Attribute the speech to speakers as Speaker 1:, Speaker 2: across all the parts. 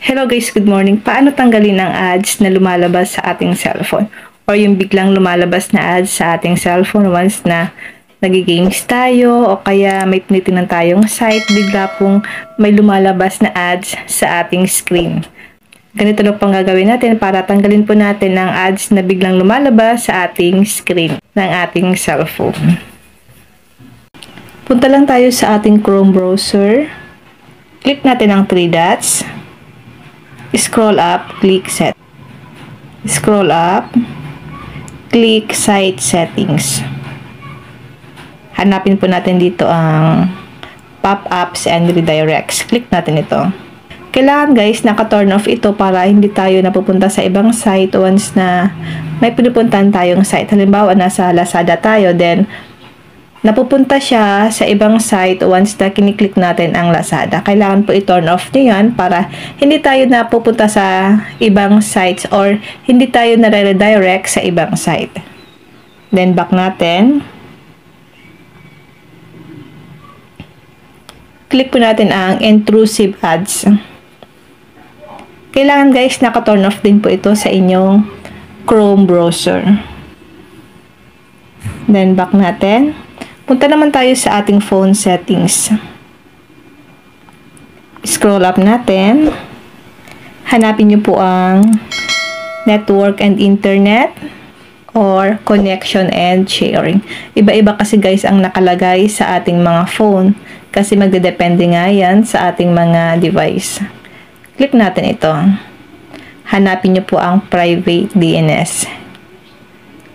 Speaker 1: Hello guys, good morning. Paano tanggalin ang ads na lumalabas sa ating cellphone? Or yung biglang lumalabas na ads sa ating cellphone once na nagigames tayo o kaya may tinitingnan tayong site, bigla pong may lumalabas na ads sa ating screen. Ganito lang pang gagawin natin para tanggalin po natin ang ads na biglang lumalabas sa ating screen ng ating cellphone. Punta lang tayo sa ating Chrome browser. Click natin ang 3 dots. Scroll up, click set. Scroll up, click site settings. Hanapin po natin dito ang pop-ups and redirects. Click natin ito. Kailangan guys, naka-turn off ito para hindi tayo napupunta sa ibang site once na may pinupuntahan tayong site. Halimbawa, nasa Lazada tayo, then napupunta siya sa ibang site once na kiniklik natin ang Lazada. Kailangan po i-turn off nyo yan para hindi tayo napupunta sa ibang sites or hindi tayo nare-redirect sa ibang site. Then back natin. Click po natin ang intrusive ads. Kailangan guys, naka-turn off din po ito sa inyong Chrome browser. Then back natin. Punta naman tayo sa ating phone settings. Scroll up natin. Hanapin nyo po ang network and internet or connection and sharing. Iba-iba kasi guys ang nakalagay sa ating mga phone kasi magdedepende nga yan sa ating mga device. Click natin ito. Hanapin nyo po ang private DNS.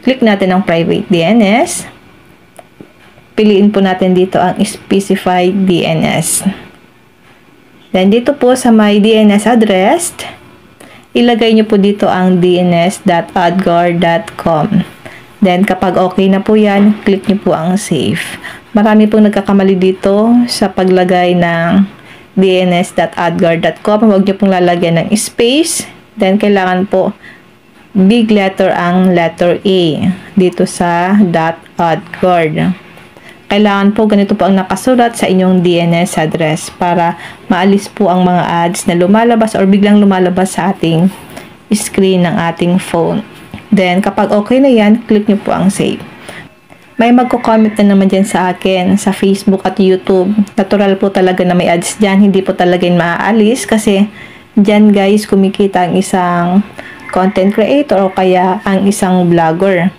Speaker 1: Click natin ang private DNS. Piliin po natin dito ang specified DNS. Then dito po sa my DNS address, ilagay nyo po dito ang dns.adgar.com. Then kapag okay na po yan, click nyo po ang save. Marami pong nagkakamali dito sa paglagay ng dns.adgar.com. Huwag nyo pong lalagyan ng space. Then kailangan po big letter ang letter A dito sa .adgar. Kailangan po ganito po ang nakasulat sa inyong DNS address para maalis po ang mga ads na lumalabas or biglang lumalabas sa ating screen ng ating phone. Then, kapag okay na yan, click nyo po ang save. May magko-comment na naman dyan sa akin sa Facebook at YouTube. Natural po talaga na may ads dyan. Hindi po talaga yung maaalis kasi dyan guys kumikita ang isang content creator o kaya ang isang vlogger.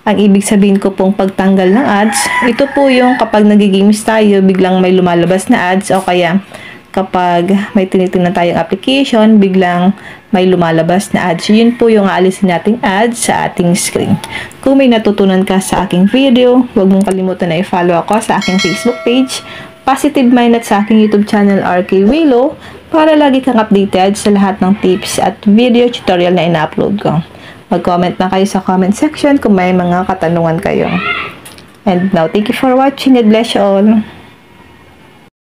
Speaker 1: Ang ibig sabihin ko pong pagtanggal ng ads, ito po yung kapag nagigames tayo, biglang may lumalabas na ads o kaya kapag may tinitingnan tayong application, biglang may lumalabas na ads. Yun po yung aalisin nating ads sa ating screen. Kung may natutunan ka sa aking video, huwag mong kalimutan na i-follow ako sa aking Facebook page, Positive Mind at sa aking YouTube channel RK Willow para lagi kang updated sa lahat ng tips at video tutorial na ina-upload ko. Mag-comment na kayo sa comment section kung may mga katanungan kayo. And now, thank you for watching. God bless you all.